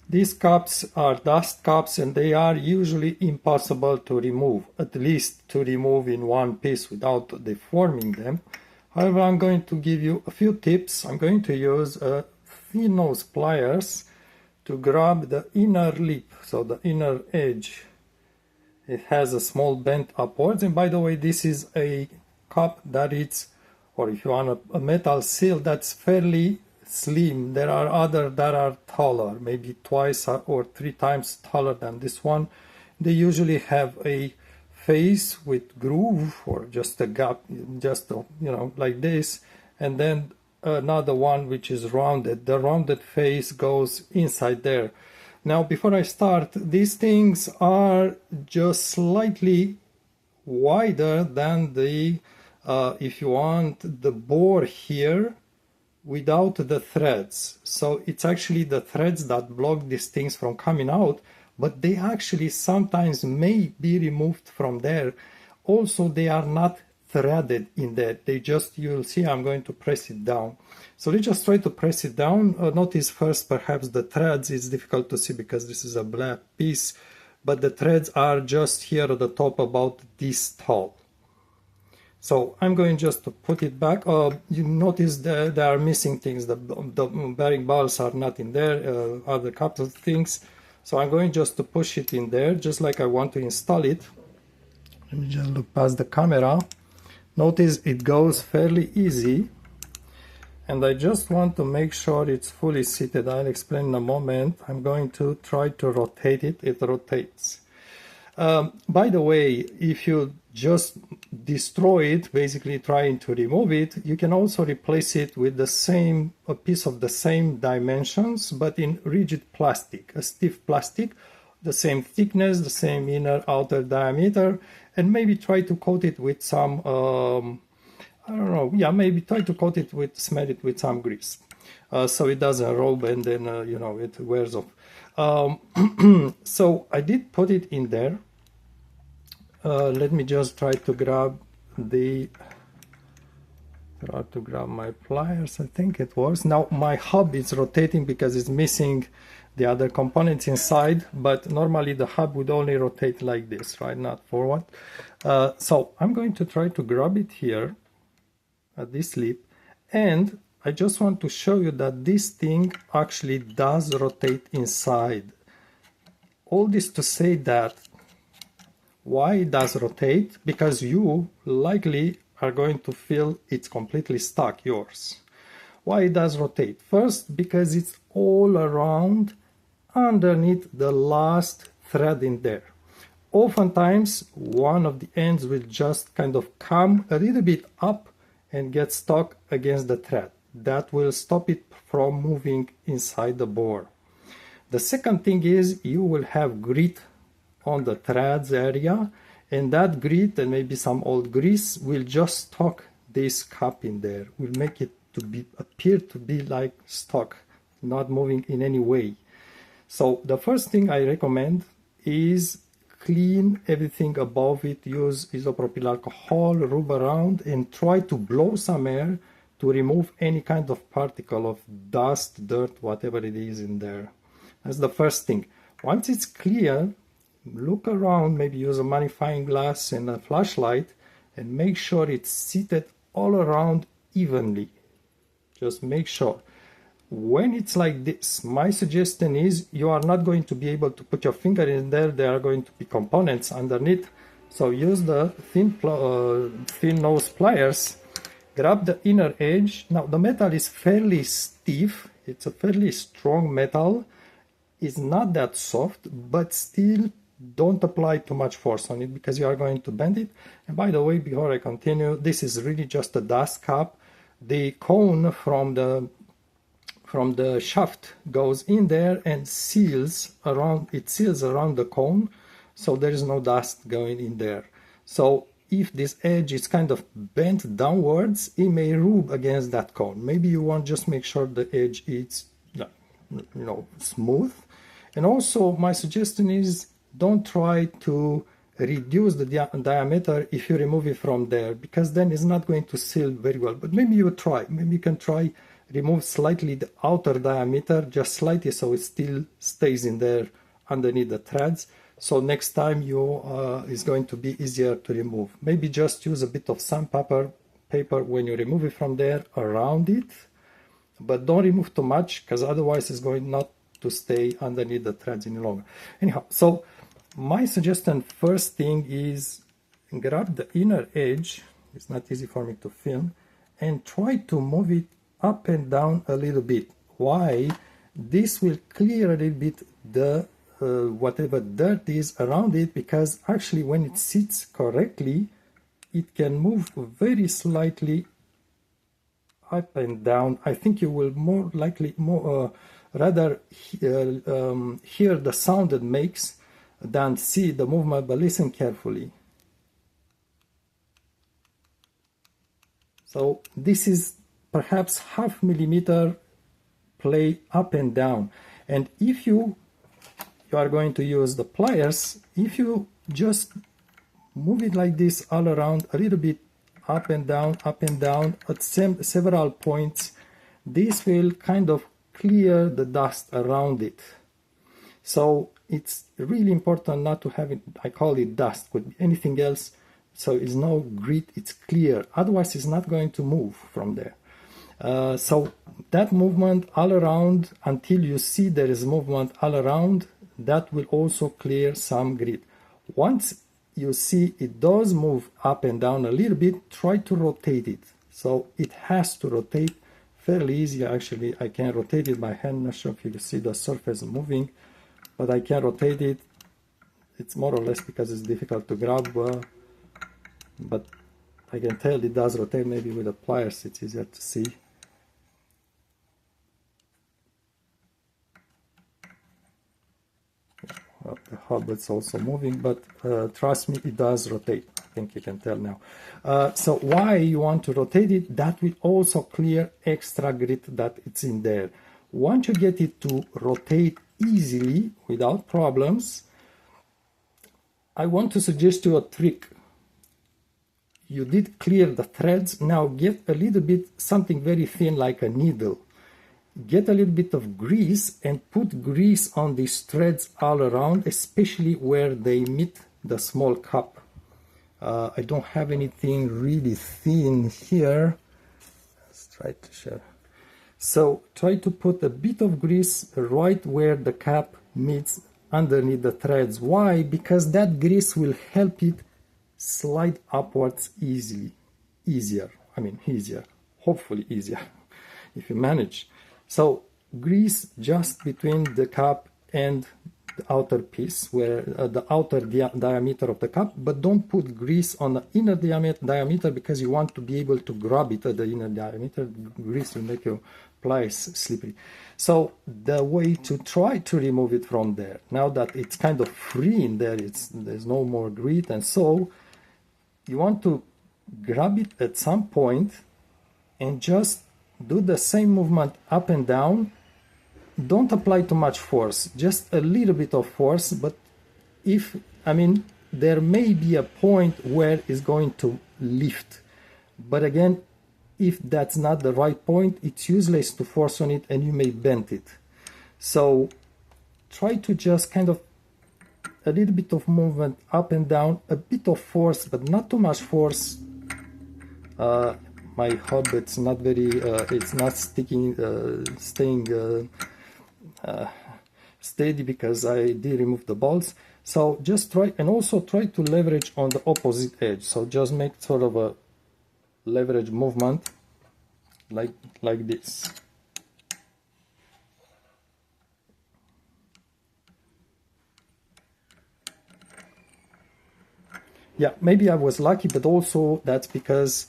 These cups are dust cups and they are usually impossible to remove, at least to remove in one piece without deforming them. However, I'm going to give you a few tips. I'm going to use thin nose pliers to grab the inner lip, so the inner edge. It has a small bend upwards, and by the way, this is a cup that it's, or if you want a metal seal, that's fairly slim. There are other that are taller, maybe twice or three times taller than this one. They usually have a face with groove or just a gap, just like this, and then another one which is rounded. The rounded face goes inside there. Now, before I start, these things are just slightly wider than the, if you want, the bore here without the threads. So it's actually the threads that block these things from coming out, but they actually sometimes may be removed from there. Also, they are not threaded in there. They just, you'll see I'm going to press it down. So let's just try to press it down. Notice first perhaps the threads. It's difficult to see because this is a black piece, but the threads are just here at the top, about this tall. So I'm going just to put it back. You notice that there are missing things. The bearing balls are not in there, other couple of things. So I'm going just to push it in there, just like I want to install it. Let me just look past the camera. Notice it goes fairly easy. And I just want to make sure it's fully seated. I'll explain in a moment. I'm going to try to rotate it. It rotates. By the way, if you just destroy it, basically trying to remove it, you can also replace it with a piece of the same dimensions, but in rigid plastic, a stiff plastic, the same thickness, the same inner outer diameter, and maybe try to coat it with some, I don't know, yeah, maybe try to coat it with, smear it with some grease, so it doesn't rub and then, it wears off. So I did put it in there. Let me just try to grab my pliers. I think it works. Now my hub is rotating because it's missing the other components inside, but normally the hub would only rotate like this, right? Not forward. So I'm going to try to grab it here at this lip, and I just want to show you that this thing actually does rotate inside. All this to say that why it does rotate? Because you likely are going to feel it's completely stuck, yours. Why it does rotate? First, because it's all around underneath the last thread in there. Oftentimes, one of the ends will just kind of come a little bit up and get stuck against the thread. That will stop it from moving inside the bore. The second thing is you will have grit on the threads area, and that grit and maybe some old grease will just stuck this cup in there, will make it to appear to be like stuck, not moving in any way. So the first thing I recommend is clean everything above it. Use isopropyl alcohol, rub around, and try to blow some air to remove any kind of particle of dust, dirt, whatever it is in there. That's the first thing. Once it's clear, look around, maybe use a magnifying glass and a flashlight, and make sure it's seated all around evenly. Just make sure. When it's like this, my suggestion is you are not going to be able to put your finger in there. There are going to be components underneath. So use the thin nose pliers, grab the inner edge. Now the metal is fairly stiff. It's a fairly strong metal. It's not that soft, but still don't apply too much force on it because you are going to bend it. And by the way, before I continue, this is really just a dust cup. The cone from the shaft goes in there and seals around the cone, so there is no dust going in there. So if this edge is kind of bent downwards, it may rub against that cone. Maybe you want just make sure the edge is smooth. And also my suggestion is don't try to reduce the diameter if you remove it from there, because then it's not going to seal very well. But maybe you try. Maybe you can try remove slightly the outer diameter, just slightly, so it still stays in there underneath the threads. So next time you it's going to be easier to remove. Maybe just use a bit of sandpaper paper when you remove it from there around it, but don't remove too much, because otherwise it's going not to stay underneath the threads any longer. Anyhow, so my suggestion first thing is grab the inner edge, it's not easy for me to film, and try to move it up and down a little bit. Why? This will clear a little bit the whatever dirt is around it, because actually when it sits correctly, it can move very slightly up and down. I think you will more likely rather hear the sound it makes than see the movement, but listen carefully. So this is perhaps half millimeter play up and down, and if you are going to use the pliers, if you just move it like this all around, a little bit up and down at several points, this will kind of clear the dust around it. So it's really important not to have it, I call it dust, could be anything else, so it's no grit, it's clear, otherwise it's not going to move from there. So that movement all around, until you see there is movement all around, that will also clear some grit. Once you see it does move up and down a little bit, try to rotate it. So it has to rotate fairly easy. Actually, I can rotate it by hand. Not sure if you can see the surface moving, but I can rotate it. It's more or less because it's difficult to grab, but I can tell it does rotate. Maybe with the pliers it's easier to see. Well, the hub is also moving, but trust me, it does rotate. I think you can tell now. So why you want to rotate it? That will also clear extra grit that it's in there. Once you get it to rotate easily without problems, I want to suggest you a trick. You did clear the threads. Now get a little bit something very thin like a needle. Get a little bit of grease and put grease on these threads all around, especially where they meet the small cup. I don't have anything really thin here. Let's try to show. So try to put a bit of grease right where the cap meets underneath the threads. Why? Because that grease will help it slide upwards easier, hopefully easier, if you manage. So grease just between the cup and the outer piece, where the outer diameter of the cup, but don't put grease on the inner diameter, because you want to be able to grab it at the inner diameter. Grease will make your pliers slippery. So the way to try to remove it from there, now that it's kind of free in there, there's no more grit, and so you want to grab it at some point and just do the same movement up and down. Don't apply too much force, just a little bit of force, but there may be a point where it's going to lift, but again, if that's not the right point, it's useless to force on it and you may bend it. So try to just kind of a little bit of movement up and down, a bit of force, but not too much force. My hub, it's not very, it's not staying steady because I did remove the bolts. So just try, and also try to leverage on the opposite edge. So just make sort of a leverage movement like this. Yeah, maybe I was lucky, but also that's because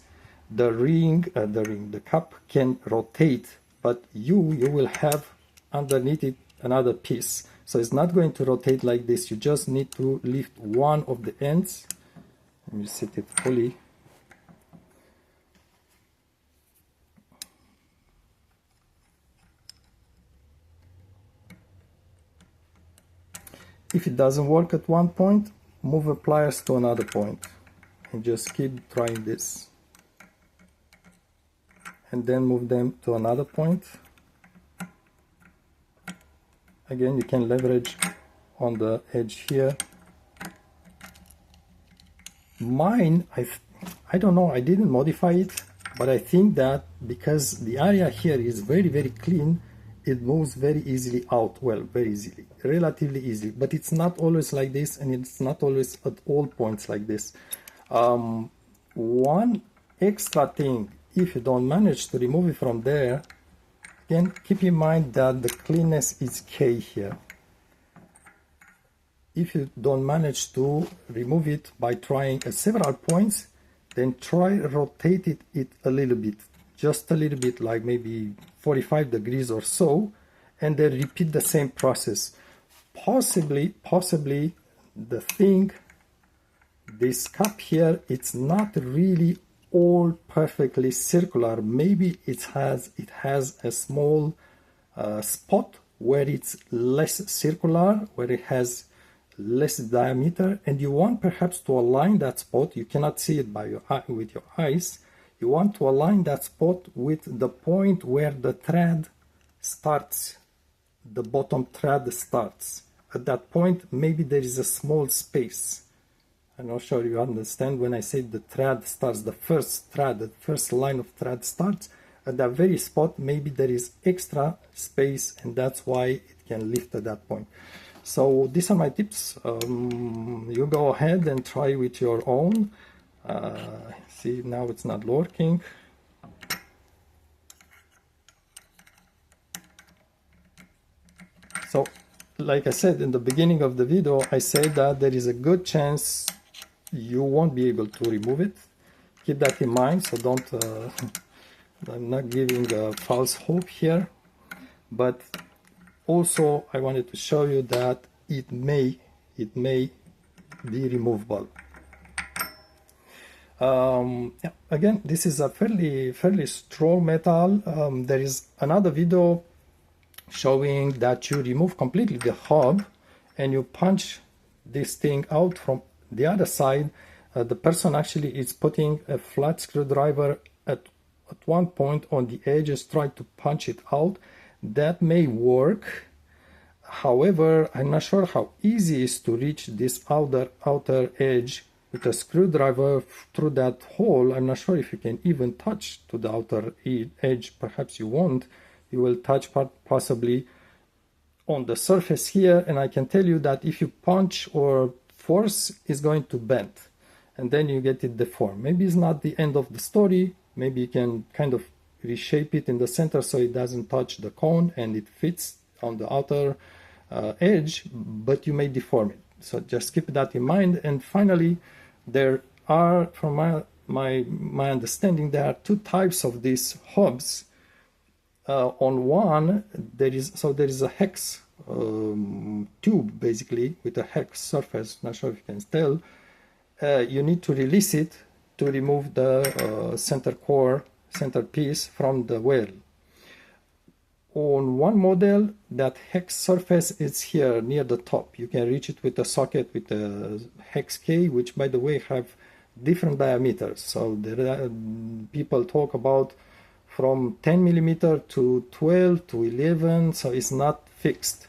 the cup can rotate, but you will have underneath it another piece. So it's not going to rotate like this. You just need to lift one of the ends. Let me set it fully. If it doesn't work at one point, move the pliers to another point and just keep trying this. and then move them to another point. Again, you can leverage on the edge here. Mine, I don't know, I didn't modify it, but I think that because the area here is very, very clean, it moves very easily out. Well, very easily, relatively easily, but it's not always like this, and it's not always at all points like this. One extra thing, if you don't manage to remove it from there, again, keep in mind that the cleanness is key here. If you don't manage to remove it by trying at several points, then try rotate it a little bit, just a little bit, like maybe 45 degrees or so, and then repeat the same process. Possibly the thing, this cup here, it's not really all perfectly circular. Maybe it has a small spot where it's less circular, where it has less diameter, and you want perhaps to align that spot. You cannot see it by your eye, with your eyes. You want to align that spot with the point where the thread starts, the bottom thread starts. At that point, maybe there is a small space. I'm not sure you understand when I say the thread starts, the first thread, the first line of thread starts. At that very spot, maybe there is extra space, and that's why it can lift at that point. So these are my tips. You go ahead and try with your own. See, now it's not working. So, like I said in the beginning of the video, I said that there is a good chance you won't be able to remove it. Keep that in mind, so don't, I'm not giving false hope here, but also I wanted to show you that it may be removable. Yeah, again, this is a fairly strong metal. There is another video showing that you remove completely the hub and you punch this thing out from the other side. The person actually is putting a flat screwdriver at one point on the edges, trying to punch it out. That may work. However, I'm not sure how easy it is to reach this outer edge with a screwdriver through that hole. I'm not sure if you can even touch to the outer edge. Perhaps you won't. You will touch possibly on the surface here, and I can tell you that if you punch or force, it's going to bend, and then you get it deformed. Maybe it's not the end of the story. Maybe you can kind of reshape it in the center so it doesn't touch the cone and it fits on the outer edge, but you may deform it. So just keep that in mind. And finally, there are, from my understanding, there are two types of these hubs. On one, there is a hex tube, basically, with a hex surface. Not sure if you can tell. You need to release it to remove the center piece from the wheel. On one model, that hex surface is here near the top. You can reach it with a socket with a hex K, which, by the way, have different diameters. So there people talk about from 10 millimeter to 12 to 11, so it's not fixed.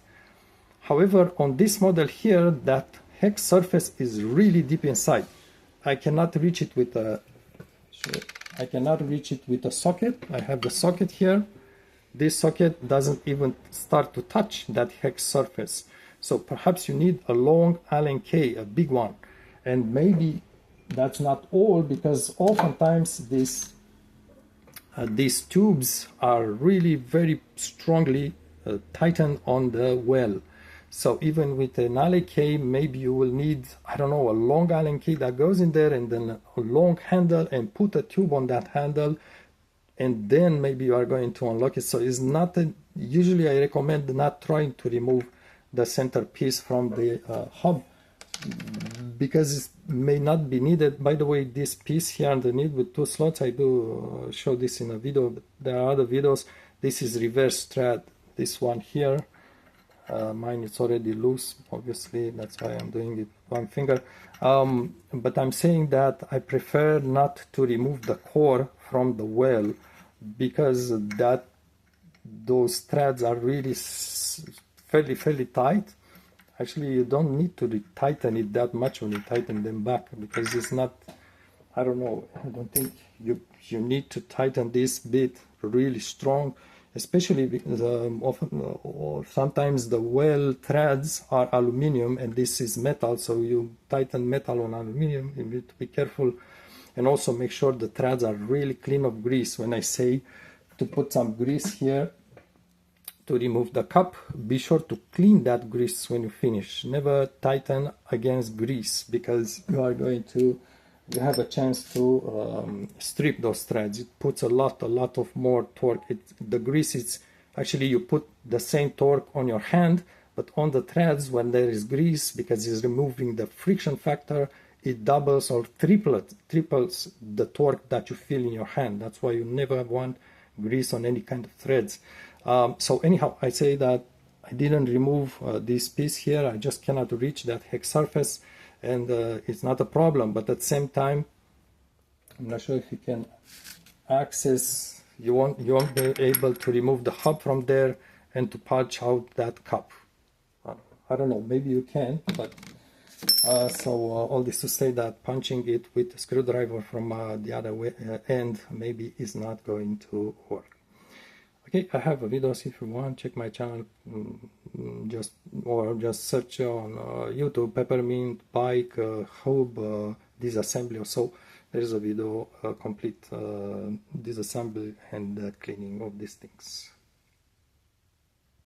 However, on this model here, that hex surface is really deep inside. I cannot reach it with a socket. I have the socket here. This socket doesn't even start to touch that hex surface. So perhaps you need a long Allen key, a big one. And maybe that's not all, because oftentimes these tubes are really very strongly tightened on the well. So even with an Allen key, maybe you will need, I don't know, a long Allen key that goes in there, and then a long handle, and put a tube on that handle, and then maybe you are going to unlock it. So it's not usually I recommend not trying to remove the center piece from the hub, because it may not be needed. By the way, this piece here underneath with two slots, I do show this in a video, but there are other videos. This is reverse thread, this one here. Mine is already loose, obviously, that's why I'm doing it with one finger. But I'm saying that I prefer not to remove the core from the well. because those threads are really fairly tight. Actually, you don't need to tighten it that much when you tighten them back, because it's not, I don't know, I don't think you need to tighten this bit really strong, especially because or sometimes the well threads are aluminum and this is metal, so you tighten metal on aluminum, you need to be careful. And also make sure the threads are really clean of grease. When I say to put some grease here to remove the cup, be sure to clean that grease when you finish. Never tighten against grease, because you are going to, you have a chance to strip those threads. It puts a lot of more torque. The grease is actually, you put the same torque on your hand, but on the threads when there is grease, because it's removing the friction factor, it doubles or triples the torque that you feel in your hand. That's why you never want grease on any kind of threads. So anyhow, I say that I didn't remove this piece here. I just cannot reach that hex surface, and it's not a problem. But at the same time, I'm not sure if you can access. You won't be able to remove the hub from there and to punch out that cup. I don't know. Maybe you can, but. All this to say that punching it with a screwdriver from the other end maybe is not going to work. Okay, I have videos if you want. Check my channel, just search on YouTube peppermint bike hub disassembly or so. There is a video complete disassembly and cleaning of these things.